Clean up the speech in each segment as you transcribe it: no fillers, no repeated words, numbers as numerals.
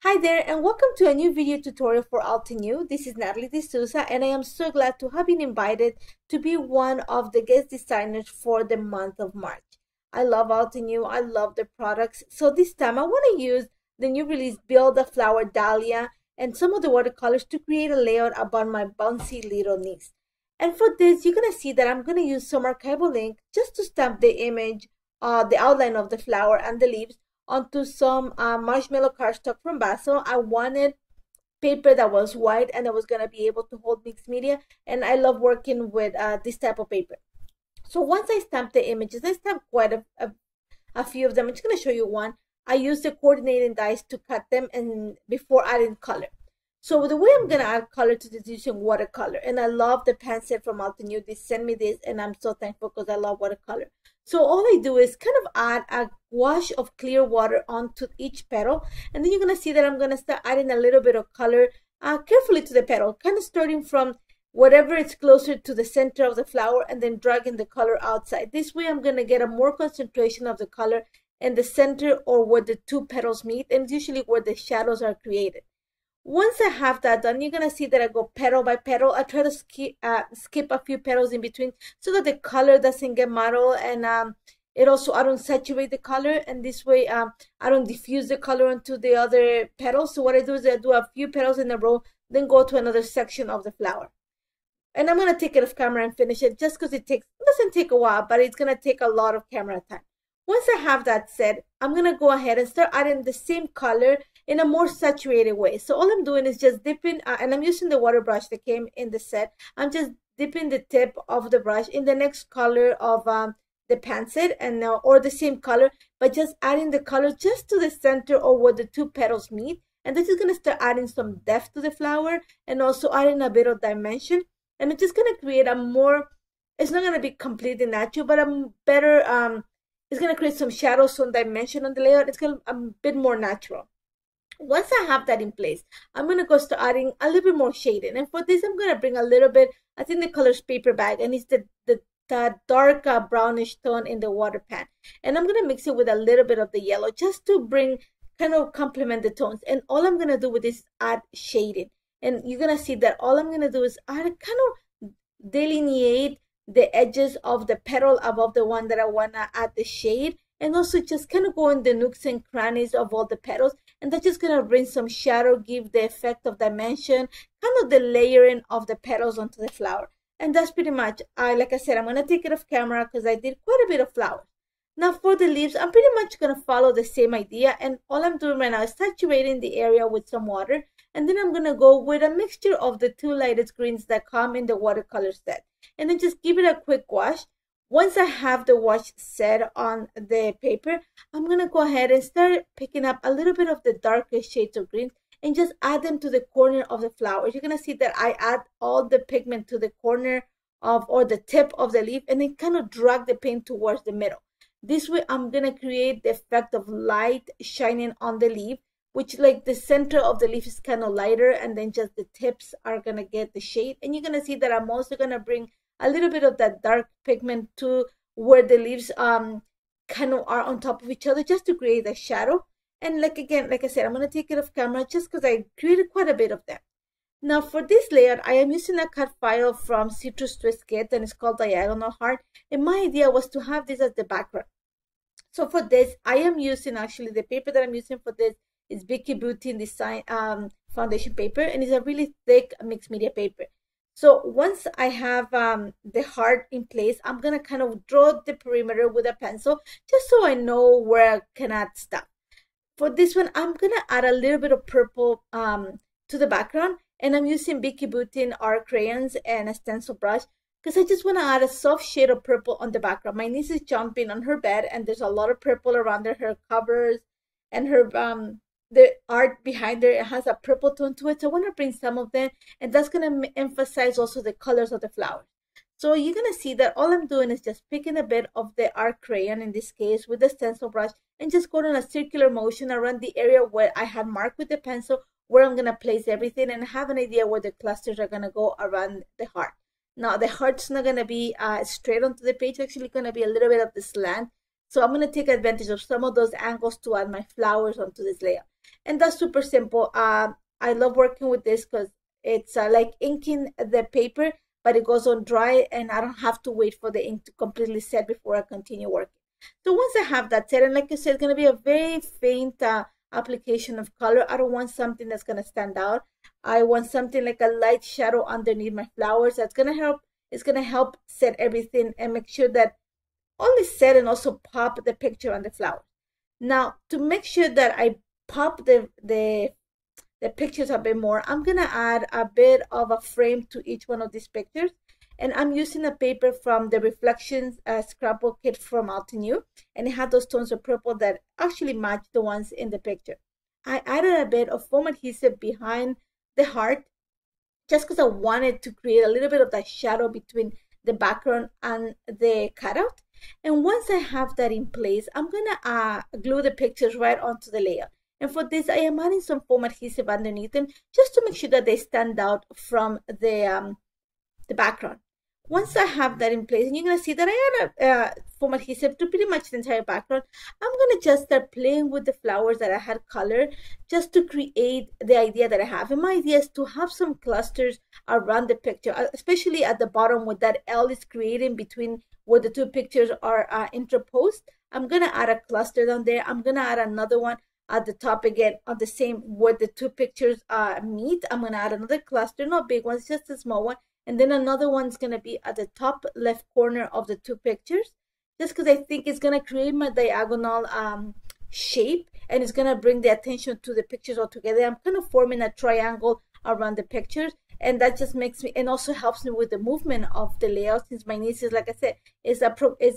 Hi there and welcome to a new video tutorial for Altenew. This is Natalie D'Souza and I am so glad to have been invited to be one of the guest designers for the month of March. I love Altenew, I love the products. So this time I want to use the new release Build a Flower Dahlia and some of the watercolors to create a layout about my bouncy little niece. And for this, you're going to see that I'm going to use some archival ink just to stamp the image, the outline of the flower and the leaves onto some marshmallow cardstock from Basel. I wanted paper that was white and that was going to be able to hold mixed media, and I love working with this type of paper. So once I stamped the images, I stamped quite a few of them. I'm just going to show you one. I used the coordinating dies to cut them and before adding color. So the way I'm going to add color to this is using watercolor, and I love the pen set from Altenew. They sent me this and I'm so thankful because I love watercolor. So all I do is kind of add a wash of clear water onto each petal, and then you're going to see that I'm going to start adding a little bit of color carefully to the petal, kind of starting from whatever is closer to the center of the flower and then dragging the color outside. This way I'm going to get a more concentration of the color in the center or where the two petals meet, and it's usually where the shadows are created. Once I have that done, you're going to see that I go petal by petal. I try to skip a few petals in between so that the color doesn't get muddled, and I don't saturate the color, and this way I don't diffuse the color onto the other petals. So what I do is I do a few petals in a row, then go to another section of the flower. And I'm going to take it off camera and finish it just because it doesn't take a while, but it's going to take a lot of camera time. Once I have that set, I'm going to go ahead and start adding the same color in a more saturated way. So all I'm doing is just dipping, and I'm using the water brush that came in the set. I'm just dipping the tip of the brush in the next color of the pen set, and or the same color, but just adding the color just to the center or where the two petals meet. And this is going to start adding some depth to the flower and also adding a bit of dimension. And it's just going to create a more, it's not going to be completely natural, but a better, it's going to create some shadows, some dimension on the layout. It's going to be a bit more natural. Once I have that in place, I'm going to go start adding a little bit more shading. And for this, I'm going to bring a little bit, I think the color's Paper Bag, and it's the dark brownish tone in the water pan. And I'm going to mix it with a little bit of the yellow just to bring, kind of complement the tones. And all I'm going to do with this is add shading. And you're going to see that all I'm going to do is add, kind of delineate the edges of the petal above the one that I want to add the shade, and also just kind of go in the nooks and crannies of all the petals, and that's just going to bring some shadow, give the effect of dimension, kind of the layering of the petals onto the flower. And that's pretty much, like I said, I'm going to take it off camera because I did quite a bit of flowers. Now for the leaves, I'm pretty much going to follow the same idea, and all I'm doing right now is saturating the area with some water, and then I'm going to go with a mixture of the two lightest greens that come in the watercolor set, and then just give it a quick wash. Once I have the wash set on the paper, I'm going to go ahead and start picking up a little bit of the darker shades of green and just add them to the corner of the flower. You're going to see that I add all the pigment to the corner of, or the tip of the leaf, and then kind of drag the paint towards the middle. This way I'm going to create the effect of light shining on the leaf, which like the center of the leaf is kind of lighter, and then just the tips are going to get the shade. And you're going to see that I'm also going to bring a little bit of that dark pigment to where the leaves kind of are on top of each other, just to create a shadow. And like I said, I'm going to take it off camera just because I created quite a bit of them. Now for this layout, I am using a cut file from Citrus Twist Kit, and it's called Diagonal Heart. And my idea was to have this as the background. So for this, I am using, actually the paper that I'm using for this is Vicky Beauty Design foundation paper, and it's a really thick mixed media paper. So once I have the heart in place, I'm going to kind of draw the perimeter with a pencil just so I know where I can add stuff. For this one, I'm going to add a little bit of purple to the background, and I'm using Vicky Beauty art crayons and a stencil brush because I just want to add a soft shade of purple on the background. My niece is jumping on her bed, and there's a lot of purple around her covers, and her the art behind her, it has a purple tone to it. So I want to bring some of them, and that's going to emphasize also the colors of the flowers. So you're going to see that all I'm doing is just picking a bit of the art crayon, in this case with the stencil brush, and just going on a circular motion around the area where I had marked with the pencil, where I'm going to place everything, and have an idea where the clusters are going to go around the heart. Now the heart's not going to be straight onto the page, actually going to be a little bit of the slant. So I'm going to take advantage of some of those angles to add my flowers onto this layout. And that's super simple. I love working with this because it's like inking the paper, but it goes on dry and I don't have to wait for the ink to completely set before I continue working. So once I have that set, and like I said, it's going to be a very faint application of color. I don't want something that's going to stand out. I want something like a light shadow underneath my flowers. That's going to help. It's going to help set everything and make sure that all is set, and also pop the picture on the flower. Now, to make sure that I pop the pictures a bit more, I'm going to add a bit of a frame to each one of these pictures. And I'm using a paper from the Reflections Scrapbook kit from Altenew, and it had those tones of purple that actually match the ones in the picture. I added a bit of foam adhesive behind the heart just because I wanted to create a little bit of that shadow between the background and the cutout. And once I have that in place, I'm gonna glue the pictures right onto the layer. And for this, I am adding some foam adhesive underneath them just to make sure that they stand out from the background. Once I have that in place, and you're going to see that I add foam adhesive to pretty much the entire background, I'm going to just start playing with the flowers that I had colored just to create the idea that I have. And my idea is to have some clusters around the picture, especially at the bottom where that L is creating between where the two pictures are interposed. I'm going to add a cluster down there. I'm going to add another one at the top again on the same where the two pictures meet. I'm going to add another cluster, not big ones, just a small one. And then another one's going to be at the top left corner of the two pictures, just because I think it's going to create my diagonal shape, and it's going to bring the attention to the pictures all together. I'm kind of forming a triangle around the pictures, and that just makes me, and also helps me with the movement of the layout, since my niece is, like I said, is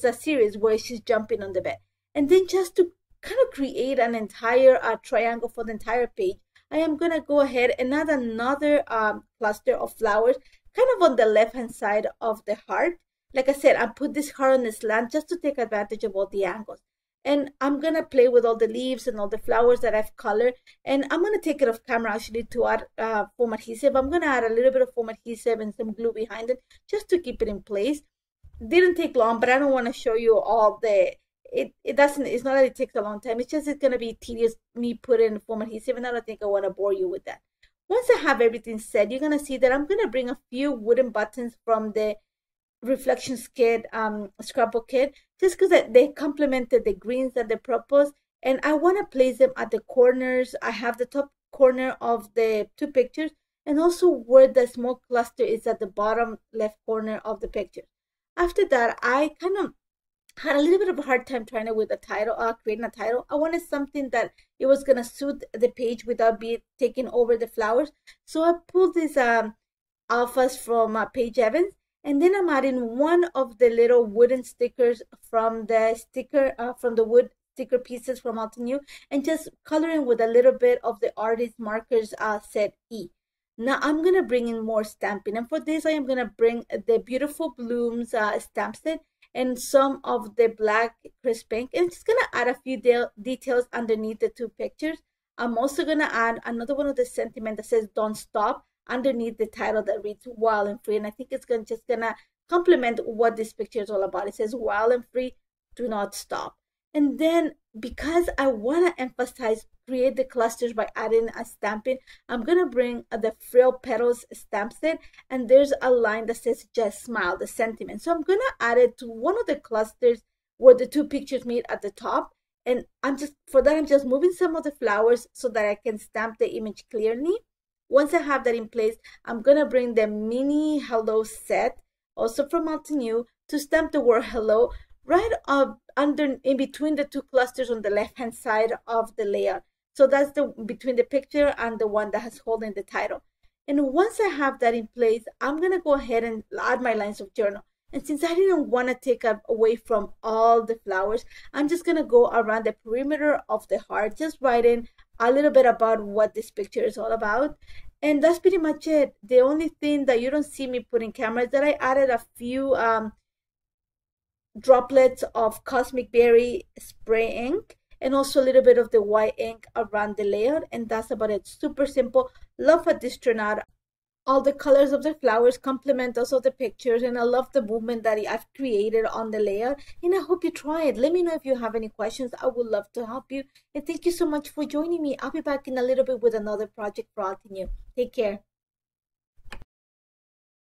a series where she's jumping on the bed. And then just to kind of create an entire triangle for the entire page, I am going to go ahead and add another cluster of flowers kind of on the left hand side of the heart. Like I said, I put this heart on the slant just to take advantage of all the angles. And I'm going to play with all the leaves and all the flowers that I've colored. And I'm going to take it off camera actually to add foam adhesive. I'm going to add a little bit of foam adhesive and some glue behind it just to keep it in place. Didn't take long, but I don't want to show you all the... It's not that it takes a long time. It's just it's going to be tedious me putting foam adhesive, and I don't think I want to bore you with that. Once I have everything set, you're going to see that I'm going to bring a few wooden buttons from the Reflections kit, Scrapbook kit, just because they complemented the greens and the purples, and I want to place them at the corners. I have the top corner of the two pictures, and also where the small cluster is at the bottom left corner of the picture. After that, I kind of had a little bit of a hard time trying to with a title, creating a title. I wanted something that it was gonna suit the page without being taking over the flowers. So I pulled these alphas from Paige Evans, and then I'm adding one of the little wooden stickers from the wood sticker pieces from Altenew, and just coloring with a little bit of the artist markers set E. Now I'm gonna bring in more stamping, and for this I am gonna bring the Beautiful Blooms stamp set and some of the black crisp ink, and I'm just gonna add a few details underneath the two pictures. I'm also gonna add another one of the sentiment that says "Don't Stop" underneath the title that reads "Wild and Free," and I think it's just gonna complement what this picture is all about. It says "Wild and Free, do not stop." And then, because I want to emphasize create the clusters by adding a stamping, I'm going to bring the Frilled Petals stamp set, and there's a line that says "Just Smile," the sentiment. So I'm going to add it to one of the clusters where the two pictures meet at the top. And I'm just moving some of the flowers so that I can stamp the image clearly. Once I have that in place, I'm going to bring the mini hello set, also from Altenew, to stamp the word hello right up in between the two clusters on the left hand side of the layout. So that's between the picture and the one that has holding the title. And once I have that in place, I'm gonna go ahead and add my lines of journal. And since I didn't want to take away from all the flowers, I'm just gonna go around the perimeter of the heart, just writing a little bit about what this picture is all about. And that's pretty much it. The only thing that you don't see me put in camera is that I added a few droplets of Cosmic Berry spray ink, and also a little bit of the white ink around the layout, and that's about it. Super simple. Love how this turned out. all the colors of the flowers complement also the pictures, and I love the movement that I've created on the layout, and I hope you try it. Let me know if you have any questions. I would love to help you, and thank you so much for joining me. I'll be back in a little bit with another project for Altenew. Take care.